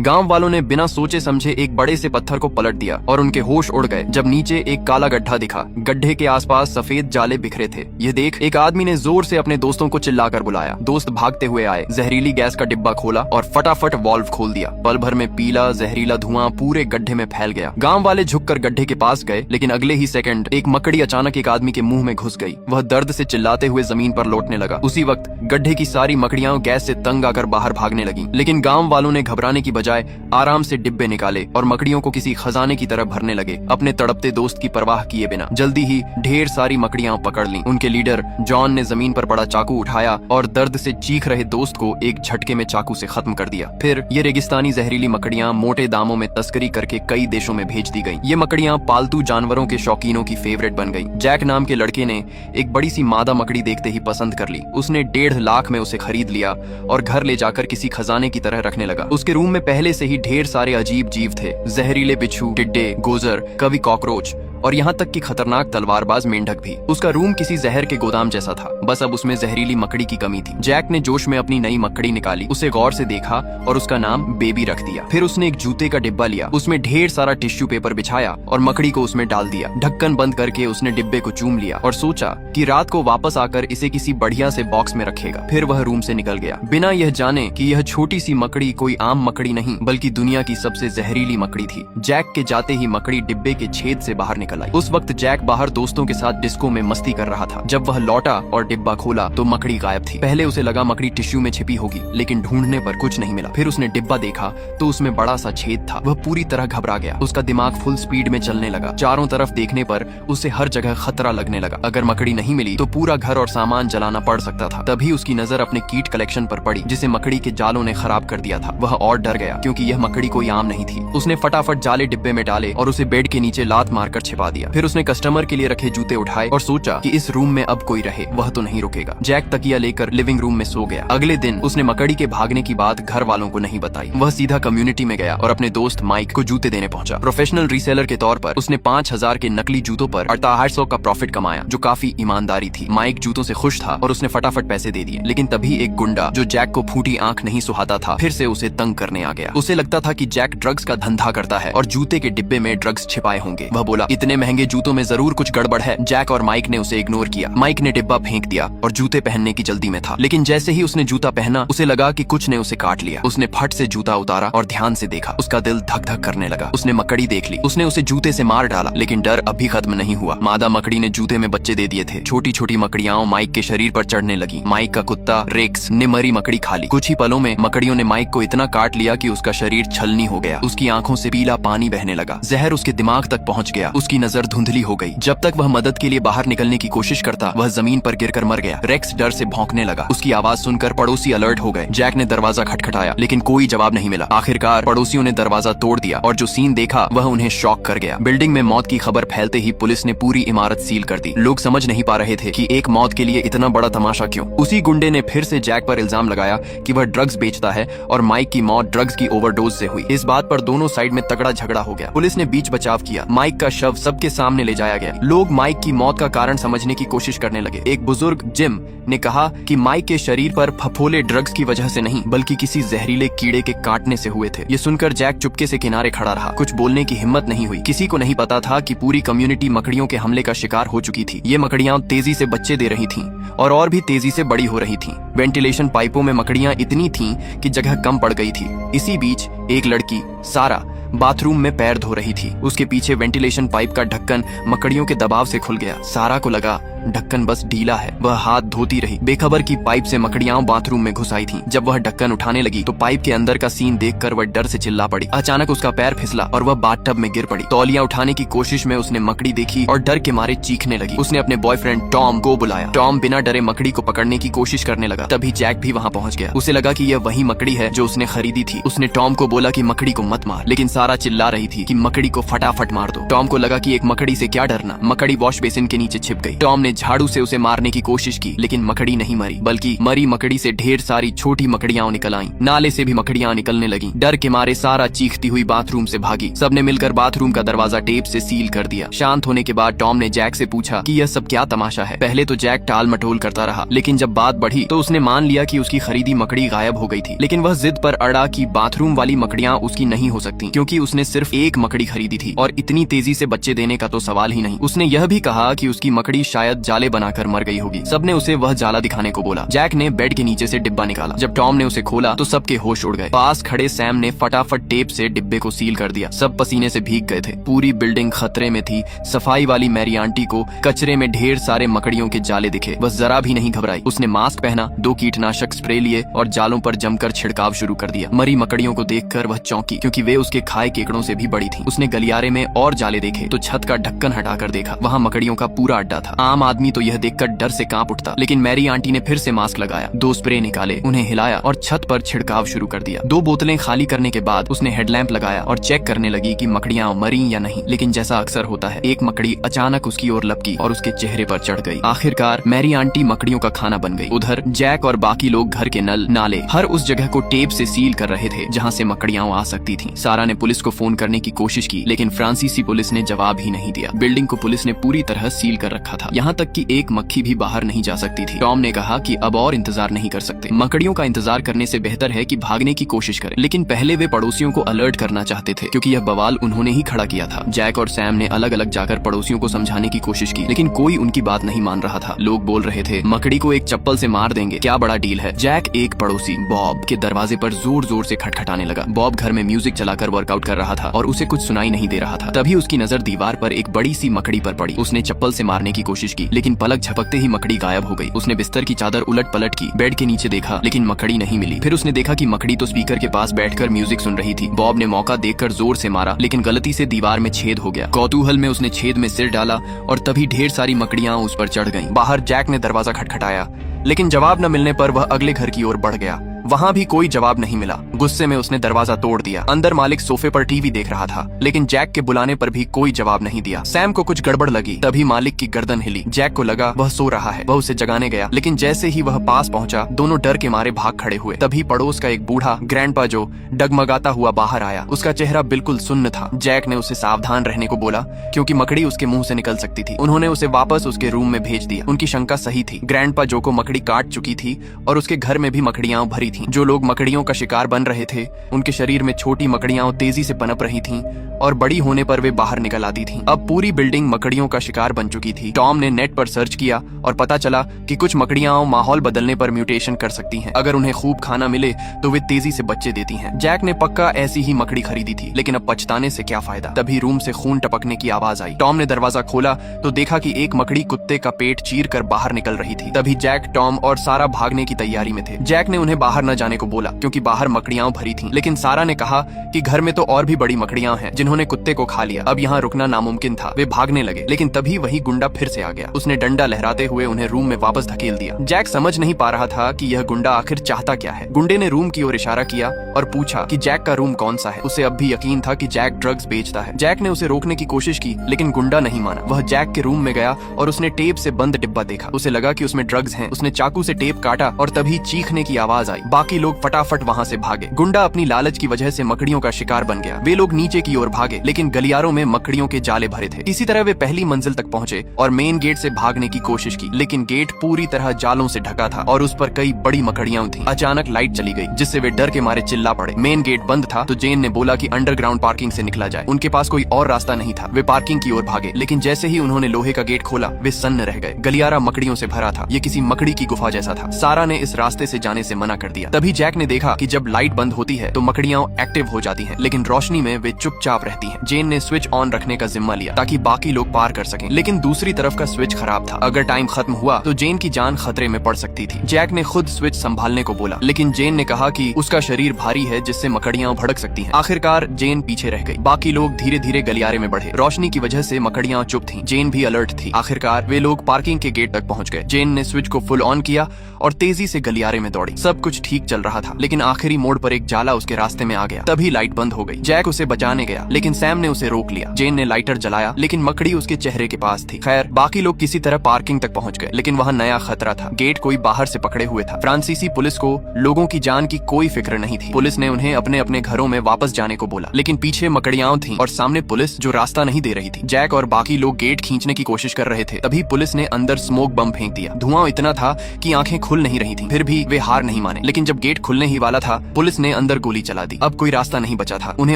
गांव वालों ने बिना सोचे समझे एक बड़े से पत्थर को पलट दिया और उनके होश उड़ गए जब नीचे एक काला गड्ढा दिखा। गड्ढे के आसपास सफेद जाले बिखरे थे। यह देख एक आदमी ने जोर से अपने दोस्तों को चिल्लाकर बुलाया। दोस्त भागते हुए आए, जहरीली गैस का डिब्बा खोला और फटाफट वाल्व खोल दिया। पल भर में पीला जहरीला धुआं पूरे गड्ढे में फैल गया। गांव वाले झुककर गड्ढे के पास गए, लेकिन अगले ही सेकंड एक मकड़ी अचानक एक आदमी के मुंह में घुस गई। वह दर्द से चिल्लाते हुए जमीन पर लौटने लगा। उसी वक्त गड्ढे की सारी मकड़ियां गैस से तंग आकर बाहर भागने लगी, लेकिन गांव वालों ने घबराने की बजाय आराम से डिब्बे निकाले और मकड़ियों को किसी खजाने की तरह भरने लगे, अपने तड़पते दोस्त की परवाह किए बिना। जल्दी ही ढेर सारी मकड़ियां पकड़ लीं। उनके लीडर जॉन ने जमीन पर पड़ा चाकू उठाया और दर्द से चीख रहे दोस्त को एक झटके में चाकू से खत्म कर दिया। फिर ये रेगिस्तानी जहरीली मकड़ियां मोटे दामों में तस्करी करके कई देशों में भेज दी गई। ये मकड़ियां पालतू जानवरों के शौकीनों की फेवरेट बन गई। जैक नाम के लड़के ने एक बड़ी सी मादा मकड़ी देखते ही पसंद कर ली। उसने 1.5 लाख में उसे खरीद लिया और घर ले जाकर किसी खजाने की तरह रखने लगा। उसके रूम में पहले से ही ढेर सारे अजीब जीव थे, जहरीले बिच्छू, टिड्डे, गोजर, कभी कॉकरोच और यहाँ तक कि खतरनाक तलवारबाज मेंढक भी। उसका रूम किसी जहर के गोदाम जैसा था, बस अब उसमें जहरीली मकड़ी की कमी थी। जैक ने जोश में अपनी नई मकड़ी निकाली, उसे गौर से देखा और उसका नाम बेबी रख दिया। फिर उसने एक जूते का डिब्बा लिया, उसमें ढेर सारा टिश्यू पेपर बिछाया और मकड़ी को उसमें डाल दिया। ढक्कन बंद करके उसने डिब्बे को चूम लिया और सोचा कि रात को वापस आकर इसे किसी बढ़िया से बॉक्स में रखेगा। फिर वह रूम से निकल गया, बिना यह जाने कि यह छोटी सी मकड़ी कोई आम मकड़ी नहीं बल्कि दुनिया की सबसे जहरीली मकड़ी थी। जैक के जाते ही मकड़ी डिब्बे के छेद से बाहर निकल आई। उस वक्त जैक बाहर दोस्तों के साथ डिस्को में मस्ती कर रहा था। जब वह लौटा और डिब्बा खोला तो मकड़ी गायब थी। पहले उसे लगा मकड़ी टिश्यू में छिपी होगी, लेकिन ढूंढने पर कुछ नहीं मिला। फिर उसने डिब्बा देखा तो उसमें बड़ा सा छेद था। वह पूरी तरह घबरा गया। उसका दिमाग फुल स्पीड में चलने लगा। चारों तरफ देखने पर उसे हर जगह खतरा लगने लगा। अगर मकड़ी नहीं मिली तो पूरा घर और सामान जलाना पड़ सकता था। तभी उसकी नजर अपने कीट कलेक्शन पर पड़ी, जिसे मकड़ी के जालों ने खराब कर दिया था। वह और डर गया, क्योंकि यह मकड़ी कोई आम नहीं थी। उसने फटाफट जाले डिब्बे में डाले और उसे बेड के नीचे लात मारकर छिपा दिया। फिर उसने कस्टमर के लिए रखे जूते उठाए और सोचा कि इस रूम में अब कोई रहे, वह तो नहीं रुकेगा। जैक तकिया लेकर लिविंग रूम में सो गया। अगले दिन उसने मकड़ी के भागने की बात घर वालों को नहीं बताई। वह सीधा कम्युनिटी में गया और अपने दोस्त माइक को जूते देने पहुंचा। प्रोफेशनल रीसेलर के तौर पर उसने 5,000 के नकली जूतों पर 850 का प्रॉफिट कमाया, जो काफी ईमानदारी थी। माइक जूतों से खुश था और उसने फटाफट पैसे दे दिए। लेकिन तभी एक गुंडा, जो जैक को फूटी आंख नहीं सुहाता था, फिर से उसे तंग करने आ गया। उसे लगता था कि जैक ड्रग्स का धंधा करता है और जूते के डिब्बे में ड्रग्स छिपाए होंगे। वह बोला, इतने महंगे जूतों में जरूर कुछ गड़बड़ है। जैक और माइक ने उसे इग्नोर किया। माइक ने डिब्बा फेंक दिया और जूते पहनने की जल्दी में था, लेकिन जैसे ही उसने जूता पहना उसे लगा कि कुछ ने उसे काट लिया। उसने फट से जूता उतारा और ध्यान से देखा। उसका दिल धक धक करने लगा। उसने मकड़ी देख ली। उसने उसे जूते से मार डाला, लेकिन डर अभी खत्म नहीं हुआ। मादा मकड़ी ने जूते में बच्चे दे दिए थे। छोटी छोटी मकड़ियां माइक के शरीर पर चढ़ने लगी। माइक का कुत्ता रेक्स ने मरी मकड़ी खा ली। कुछ ही पलों में मकड़ियों ने माइक को इतना काट लिया कि उसका शरीर छलनी हो गया। उसकी आंखों से पीला पानी बहने लगा। जहर उसके दिमाग तक पहुंच गया। उसकी नजर धुंधली हो गई। जब तक वह मदद के लिए बाहर निकलने की कोशिश करता, वह जमीन पर गिरकर मर गया। रेक्स डर से भौंकने लगा। उसकी आवाज सुनकर पड़ोसी अलर्ट हो गए। जैक ने दरवाजा खटखटाया, लेकिन कोई जवाब नहीं मिला। आखिरकार पड़ोसियों ने दरवाजा तोड़ दिया और जो सीन देखा वह उन्हें शॉक कर गया। बिल्डिंग में मौत की खबर फैलते ही पुलिस ने पूरी इमारत सील कर दी। लोग समझ नहीं पा रहे थे कि एक मौत के लिए इतना बड़ा तमाशा क्यों। उसी गुंडे ने फिर से जैक पर इल्जाम लगाया कि वह ड्रग्स बेचता है और माइक की मौत ड्रग्स की ओवरडोज से हुई। इस बात पर दोनों साइड में तगड़ा झगड़ा हो गया। पुलिस ने बीच बचाव किया। माइक का शव सबके सामने ले जाया गया। लोग माइक की मौत का कारण समझने की कोशिश करने लगे। एक बुजुर्ग जिम ने कहा कि माइक के शरीर पर फफोले ड्रग्स की वजह से नहीं, बल्कि किसी जहरीले कीड़े के काटने से हुए थे। ये सुनकर जैक चुपके से किनारे खड़ा रहा। कुछ बोलने की हिम्मत नहीं हुई। किसी को नहीं पता था कि पूरी कम्युनिटी मकड़ियों के हमले का शिकार हो चुकी थी। ये मकड़ियां तेजी से बच्चे दे रही थीं और भी तेजी से बड़ी हो रही थीं। वेंटिलेशन पाइपों में मकड़ियां इतनी थीं कि जगह कम पड़ गई थी। इसी बीच एक लड़की सारा बाथरूम में पैर धो रही थी। उसके पीछे वेंटिलेशन पाइप का ढक्कन मकड़ियों के दबाव से खुल गया। सारा को लगा ढक्कन बस ढीला है। वह हाथ धोती रही, बेखबर की पाइप से मकड़ियां बाथरूम में घुस आई थीं। जब वह ढक्कन उठाने लगी तो पाइप के अंदर का सीन देखकर वह डर से चिल्ला पड़ी। अचानक उसका पैर फिसला और वह बाथटब में गिर पड़ी। तौलिया उठाने की कोशिश में उसने मकड़ी देखी और डर के मारे चीखने लगी। उसने अपने बॉयफ्रेंड टॉम को बुलाया। टॉम बिना डरे मकड़ी को पकड़ने की कोशिश करने लगा। तभी जैक भी वहाँ पहुँच गया। उसे लगा कि यह वही मकड़ी है जो उसने खरीदी थी। उसने टॉम को बोला कि मकड़ी को मत मार, लेकिन सारा चिल्ला रही थी कि मकड़ी को फटाफट मार दो। टॉम को लगा कि एक मकड़ी से क्या डरना। मकड़ी वॉश बेसिन के नीचे छिप गई। टॉम ने झाड़ू से उसे मारने की कोशिश की, लेकिन मकड़ी नहीं मरी, बल्कि मरी मकड़ी से ढेर सारी छोटी मकड़ियां निकल आईं। नाले से भी मकड़ियां निकलने लगी। डर के मारे सारा चीखती हुई बाथरूम से भागी। सबने मिलकर बाथरूम का दरवाजा टेप से सील कर दिया। शांत होने के बाद टॉम ने जैक से पूछा कि यह सब क्या तमाशा है। पहले तो जैक टाल मटोल करता रहा, लेकिन जब बात बढ़ी तो उसने मान लिया कि उसकी खरीदी मकड़ी गायब हो गई थी। लेकिन वह जिद पर अड़ा कि बाथरूम वाली मकड़ियां उसकी नहीं हो सकती, क्योंकि उसने सिर्फ एक मकड़ी खरीदी थी और इतनी तेजी से बच्चे देने का तो सवाल ही नहीं। उसने यह भी कहा कि उसकी मकड़ी शायद जाले बनाकर मर गई होगी। सबने उसे वह जाला दिखाने को बोला। जैक ने बेड के नीचे से डिब्बा निकाला। जब टॉम ने उसे खोला तो सबके होश उड़ गए। पास खड़े सैम ने फटाफट टेप से डिब्बे को सील कर दिया। सब पसीने से भीग गए थे। पूरी बिल्डिंग खतरे में थी। सफाई वाली मैरी आंटी को कचरे में ढेर सारे मकड़ियों के जाले दिखे। बस जरा भी नहीं घबराई। उसने मास्क पहना, 2 कीटनाशक स्प्रे लिए और जालों पर जमकर छिड़काव शुरू कर दिया। मरी मकड़ियों को देखकर वह चौंकी, क्योंकि वे उसके खाए केकड़ों से भी बड़ी थी। उसने गलियारे में और जाले देखे तो छत का ढक्कन हटाकर देखा, वहाँ मकड़ियों का पूरा अड्डा था। आम आदमी तो यह देखकर डर से कांप उठता, लेकिन मैरी आंटी ने फिर से मास्क लगाया, 2 स्प्रे निकाले, उन्हें हिलाया और छत पर छिड़काव शुरू कर दिया। 2 बोतलें खाली करने के बाद उसने हेडलैंप लगाया और चेक करने लगी कि मकड़ियां मरी या नहीं। लेकिन जैसा अक्सर होता है, एक मकड़ी अचानक उसकी ओर लपकी और उसके चेहरे पर चढ़ गई। आखिरकार मैरी आंटी मकड़ियों का खाना बन गई। उधर जैक और बाकी लोग घर के नल, नाले, हर उस जगह को टेप से सील कर रहे थे जहाँ से मकड़ियां आ सकती थीं। सारा ने पुलिस को फोन करने की कोशिश की, लेकिन फ्रांसीसी पुलिस ने जवाब ही नहीं दिया। बिल्डिंग को पुलिस ने पूरी तरह सील कर रखा था, यहाँ तक कि एक मक्खी भी बाहर नहीं जा सकती थी। टॉम ने कहा कि अब और इंतजार नहीं कर सकते। मकड़ियों का इंतजार करने से बेहतर है कि भागने की कोशिश करें। लेकिन पहले वे पड़ोसियों को अलर्ट करना चाहते थे, क्योंकि यह बवाल उन्होंने ही खड़ा किया था। जैक और सैम ने अलग अलग जाकर पड़ोसियों को समझाने की कोशिश की, लेकिन कोई उनकी बात नहीं मान रहा था। लोग बोल रहे थे, मकड़ी को एक चप्पल से मार देंगे, क्या बड़ा डील है। जैक एक पड़ोसी बॉब के दरवाजे पर जोर जोर से खटखटाने लगा। बॉब घर में म्यूजिक चलाकर वर्कआउट कर रहा था और उसे कुछ सुनाई नहीं दे रहा था। तभी उसकी नजर दीवार पर एक बड़ी सी मकड़ी पर पड़ी। उसने चप्पल से मारने की कोशिश की, लेकिन पलक झपकते ही मकड़ी गायब हो गई। उसने बिस्तर की चादर उलट पलट की, बेड के नीचे देखा, लेकिन मकड़ी नहीं मिली। फिर उसने देखा कि मकड़ी तो स्पीकर के पास बैठकर म्यूजिक सुन रही थी। बॉब ने मौका देखकर जोर से मारा, लेकिन गलती से दीवार में छेद हो गया। कौतूहल में उसने छेद में सिर डाला और तभी ढेर सारी मकड़ियां उस पर चढ़ गईं। बाहर जैक ने दरवाजा खटखटाया, लेकिन जवाब न मिलने पर वह अगले घर की ओर बढ़ गया। वहाँ भी कोई जवाब नहीं मिला। गुस्से में उसने दरवाजा तोड़ दिया। अंदर मालिक सोफे पर टीवी देख रहा था, लेकिन जैक के बुलाने पर भी कोई जवाब नहीं दिया। सैम को कुछ गड़बड़ लगी, तभी मालिक की गर्दन हिली। जैक को लगा वह सो रहा है। वह उसे जगाने गया, लेकिन जैसे ही वह पास पहुंचा, दोनों डर के मारे भाग खड़े हुए। तभी पड़ोस का एक बूढ़ा ग्रैंडपा जो डगमगाता हुआ बाहर आया। उसका चेहरा बिल्कुल सुन्न था। जैक ने उसे सावधान रहने को बोला, क्योंकि मकड़ी उसके मुंह से निकल सकती थी। उन्होंने उसे वापस उसके रूम में भेज दिया। उनकी शंका सही थी। ग्रैंडपा जो को मकड़ी काट चुकी थी और उसके घर में भी मकड़ियां भरी थीं। जो लोग मकड़ियों का शिकार बन रहे थे, उनके शरीर में छोटी मकड़ियां तेजी से पनप रही थीं और बड़ी होने पर वे बाहर निकल आती थीं। अब पूरी बिल्डिंग मकड़ियों का शिकार बन चुकी थी। टॉम ने नेट पर सर्च किया और पता चला कि कुछ मकड़ियां माहौल बदलने पर म्यूटेशन कर सकती हैं। अगर उन्हें खूब खाना मिले तो वे तेजी से बच्चे देती हैं। जैक ने पक्का ऐसी ही मकड़ी खरीदी थी, लेकिन अब पछताने से क्या फायदा। तभी रूम से खून टपकने की आवाज आई। टॉम ने दरवाजा खोला तो देखा कि एक मकड़ी कुत्ते का पेट चीर कर बाहर निकल रही थी। तभी जैक, टॉम और सारा भागने की तैयारी में थे। जैक ने उन्हें बाहर न जाने को बोला, क्योंकि बाहर मकड़ियां भरी थीं, लेकिन सारा ने कहा कि घर में तो और भी बड़ी मकड़ियां हैं जिन्होंने कुत्ते को खा लिया। अब यहाँ रुकना नामुमकिन था। वे भागने लगे, लेकिन तभी वही गुंडा फिर से आ गया। उसने डंडा लहराते हुए उन्हें रूम में वापस धकेल दिया। जैक समझ नहीं पा रहा था कि यह गुंडा आखिर चाहता क्या है। गुंडे ने रूम की ओर इशारा किया और पूछा कि जैक का रूम कौन सा है। उसे अब भी यकीन था कि जैक ड्रग्स बेचता है। जैक ने उसे रोकने की कोशिश की, लेकिन गुंडा नहीं माना। वह जैक के रूम में गया और उसने टेप से बंद डिब्बा देखा। उसे लगा कि उसमें ड्रग्स हैं। उसने चाकू से टेप काटा और तभी चीखने की आवाज आई। बाकी लोग फटाफट वहाँ से भागे। गुंडा अपनी लालच की वजह से मकड़ियों का शिकार बन गया। वे लोग नीचे की ओर भागे, लेकिन गलियारों में मकड़ियों के जाले भरे थे। इसी तरह वे पहली मंजिल तक पहुंचे और मेन गेट से भागने की कोशिश की, लेकिन गेट पूरी तरह जालों से ढका था और उस पर कई बड़ी मकड़ियां थीं। अचानक लाइट चली गई, जिससे वे डर के मारे चिल्ला पड़े। मेन गेट बंद था तो जेन ने बोला कि अंडरग्राउंड पार्किंग से निकला जाए। उनके पास कोई और रास्ता नहीं था। वे पार्किंग की ओर भागे, लेकिन जैसे ही उन्होंने लोहे का गेट खोला, वे सन्न रह गए। गलियारा मकड़ियों से भरा था। ये किसी मकड़ी की गुफा जैसा था। सारा ने इस रास्ते से जाने से मना कर दिया। तभी जैक ने देखा कि जब लाइट बंद होती है तो मकड़ियां एक्टिव हो जाती हैं, लेकिन रोशनी में वे चुपचाप रहती हैं। जेन ने स्विच ऑन रखने का जिम्मा लिया ताकि बाकी लोग पार कर सकें, लेकिन दूसरी तरफ का स्विच खराब था। अगर टाइम खत्म हुआ तो जेन की जान खतरे में पड़ सकती थी। जैक ने खुद स्विच संभालने को बोला, लेकिन जेन ने कहा कि उसका शरीर भारी है, जिससे मकड़ियां भड़क सकती हैं। आखिरकार जेन पीछे रह गई। बाकी लोग धीरे धीरे गलियारे में बढ़े। रोशनी की वजह से मकड़ियां चुप थीं। जेन भी अलर्ट थी। आखिरकार वे लोग पार्किंग के गेट तक पहुंच गए। जेन ने स्विच को फुल ऑन किया और तेजी से गलियारे में दौड़ी। सब कुछ ठीक ठीक चल रहा था, लेकिन आखिरी मोड़ पर एक जाला उसके रास्ते में आ गया। तभी लाइट बंद हो गई। जैक उसे बचाने गया, लेकिन सैम ने उसे रोक लिया। जेन ने लाइटर जलाया, लेकिन मकड़ी उसके चेहरे के पास थी। खैर, बाकी लोग किसी तरह पार्किंग तक पहुंच गए, लेकिन वहाँ नया खतरा था। गेट कोई बाहर से पकड़े हुए था। फ्रांसीसी पुलिस को लोगों की जान की कोई फिक्र नहीं थी। पुलिस ने उन्हें अपने अपने घरों में वापस जाने को बोला, लेकिन पीछे मकड़ियां थीं और सामने पुलिस जो रास्ता नहीं दे रही थी। जैक और बाकी लोग गेट खींचने की कोशिश कर रहे थे। तभी पुलिस ने अंदर स्मोक बम फेंक दिया। धुआं इतना था कि आंखें खुल नहीं रही थीं। फिर भी वे हार नहीं माने, लेकिन जब गेट खुलने ही वाला था, पुलिस ने अंदर गोली चला दी। अब कोई रास्ता नहीं बचा था। उन्हें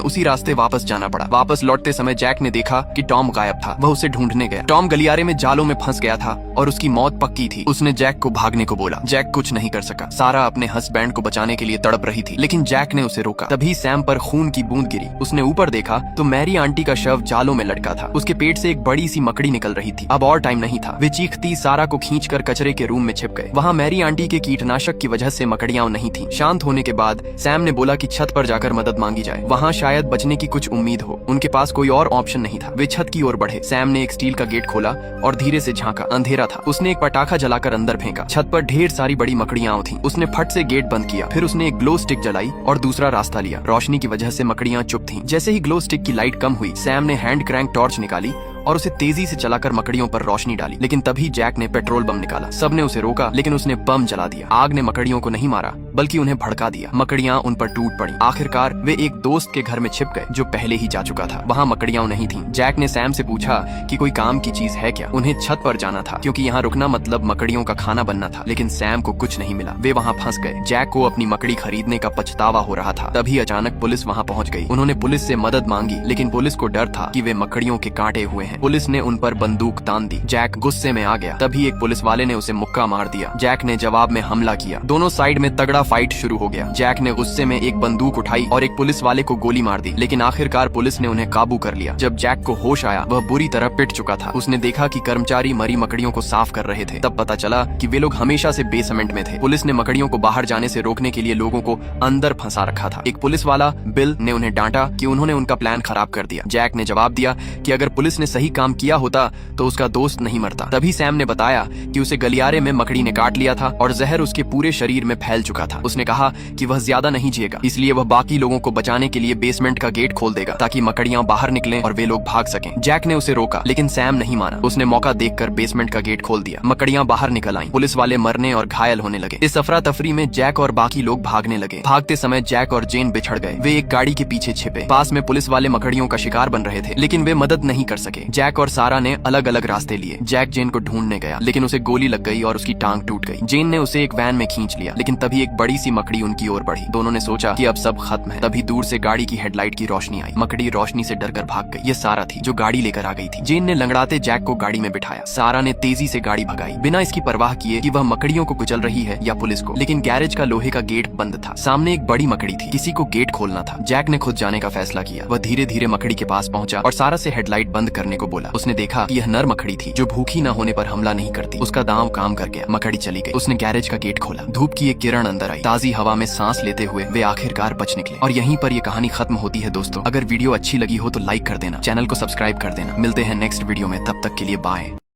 उसी रास्ते वापस जाना पड़ा। वापस लौटते समय जैक ने देखा कि टॉम गायब था। वह उसे ढूंढने गया। टॉम गलियारे में जालों में फंस गया था और उसकी मौत पक्की थी। उसने जैक को भागने को बोला। जैक कुछ नहीं कर सका। सारा अपने हस्बैंड को बचाने के लिए तड़प रही थी, लेकिन जैक ने उसे रोका। तभी सैम पर खून की बूंद गिरी। उसने ऊपर देखा तो मैरी आंटी का शव जालों में लटका था। उसके पेट से एक बड़ी सी मकड़ी निकल रही थी। अब और टाइम नहीं था। वे चीखती सारा को खींचकर कचरे के रूम में छिप गए। वहाँ मैरी आंटी के कीटनाशक की वजह से मकड़ियां नहीं थी। शांत होने के बाद सैम ने बोला कि छत पर जाकर मदद मांगी जाए। वहाँ शायद बचने की कुछ उम्मीद हो। उनके पास कोई और ऑप्शन नहीं था। वे छत की ओर बढ़े। सैम ने एक स्टील का गेट खोला और धीरे से झांका। अंधेरा था। उसने एक पटाखा जलाकर अंदर फेंका। छत पर ढेर सारी बड़ी मकड़ियां थीं। उसने फट से गेट बंद किया। फिर उसने एक ग्लो स्टिक जलाई और दूसरा रास्ता लिया। रोशनी की वजह से मकड़ियां चुप थीं। जैसे ही ग्लो स्टिक की लाइट कम हुई, सैम ने हैंड क्रैंक टॉर्च निकाली और उसे तेजी से चलाकर मकड़ियों पर रोशनी डाली। लेकिन तभी जैक ने पेट्रोल बम निकाला। सबने उसे रोका, लेकिन उसने बम जला दिया। आग ने मकड़ियों को नहीं मारा, बल्कि उन्हें भड़का दिया। मकड़ियां उन पर टूट पड़ी। आखिरकार वे एक दोस्त के घर में छिप गए जो पहले ही जा चुका था। वहाँ मकड़ियां नहीं थीं। जैक ने सैम से पूछा कि कोई काम की चीज है क्या। उन्हें छत पर जाना था, क्योंकि यहाँ रुकना मतलब मकड़ियों का खाना बनना था। लेकिन सैम को कुछ नहीं मिला। वे वहाँ फंस गए। जैक को अपनी मकड़ी खरीदने का पछतावा हो रहा था। तभी अचानक पुलिस वहाँ पहुँच गई। उन्होंने पुलिस से मदद मांगी, लेकिन पुलिस को डर था कि वे मकड़ियों के कांटे हुए हैं। पुलिस ने उन पर बंदूक तान दी। जैक गुस्से में आ गया। तभी एक पुलिस वाले ने उसे मुक्का मार दिया। जैक ने जवाब में हमला किया। दोनों साइड में तगड़ा फाइट शुरू हो गया। जैक ने गुस्से में एक बंदूक उठाई और एक पुलिस वाले को गोली मार दी, लेकिन आखिरकार पुलिस ने उन्हें काबू कर लिया। जब जैक को होश आया, वह बुरी तरह पिट चुका था। उसने देखा कि कर्मचारी मरी मकड़ियों को साफ कर रहे थे। तब पता चला कि वे लोग हमेशा से बेसमेंट में थे। पुलिस ने मकड़ियों को बाहर जाने से रोकने के लिए लोगों को अंदर फंसा रखा था। एक पुलिस वाला बिल ने उन्हें डांटा कि उन्होंने उनका प्लान खराब कर दिया। जैक ने जवाब दिया कि अगर पुलिस ने सही काम किया होता तो उसका दोस्त नहीं मरता। तभी सैम ने बताया कि उसे गलियारे में मकड़ी ने काट लिया था और जहर उसके पूरे शरीर में फैल चुका था। उसने कहा कि वह ज्यादा नहीं जिएगा, इसलिए वह बाकी लोगों को बचाने के लिए बेसमेंट का गेट खोल देगा ताकि मकड़ियां बाहर निकलें और वे लोग भाग सकें। जैक ने उसे रोका, लेकिन सैम नहीं माना। उसने मौका देखकर बेसमेंट का गेट खोल दिया। मकड़ियां बाहर निकल आईं। पुलिस वाले मरने और घायल होने लगे। इस अफरा तफरी में जैक और बाकी लोग भागने लगे। भागते समय जैक और जेन बिछड़ गए। वे एक गाड़ी के पीछे छिपे। पास में पुलिस वाले मकड़ियों का शिकार बन रहे थे, लेकिन वे मदद नहीं कर सके। जैक और सारा ने अलग अलग रास्ते लिए। जैक जेन को ढूंढने गया, लेकिन उसे गोली लग गई और उसकी टांग टूट गई। जेन ने उसे एक वैन में खींच लिया, लेकिन तभी एक बड़ी सी मकड़ी उनकी ओर बढ़ी। दोनों ने सोचा कि अब सब खत्म है। तभी दूर से गाड़ी की हेडलाइट की रोशनी आई। मकड़ी रोशनी से डरकर भाग गई। ये सारा थी जो गाड़ी लेकर आ गई थी। जेन ने लंगड़ाते जैक को गाड़ी में बिठाया। सारा ने तेजी से गाड़ी भगाई, बिना इसकी परवाह किए कि वह मकड़ियों को कुचल रही है या पुलिस को। लेकिन गैरेज का लोहे का गेट बंद था। सामने एक बड़ी मकड़ी थी। किसी को गेट खोलना था। जैक ने खुद जाने का फैसला किया। वह धीरे धीरे मकड़ी के पास पहुंचा और सारा से हेडलाइट बंद करने को बोला। उसने देखा कि यह नर मकड़ी थी जो भूखी न होने पर हमला नहीं करती। उसका दांव काम कर गया। मकड़ी चली गई। उसने गैरेज का गेट खोला। धूप की एक किरण अंदर आई। ताजी हवा में सांस लेते हुए वे आखिरकार बच निकले। और यहीं पर यह कहानी खत्म होती है। दोस्तों, अगर वीडियो अच्छी लगी हो तो लाइक कर देना, चैनल को सब्सक्राइब कर देना। मिलते हैं नेक्स्ट वीडियो में, तब तक के लिए बाय।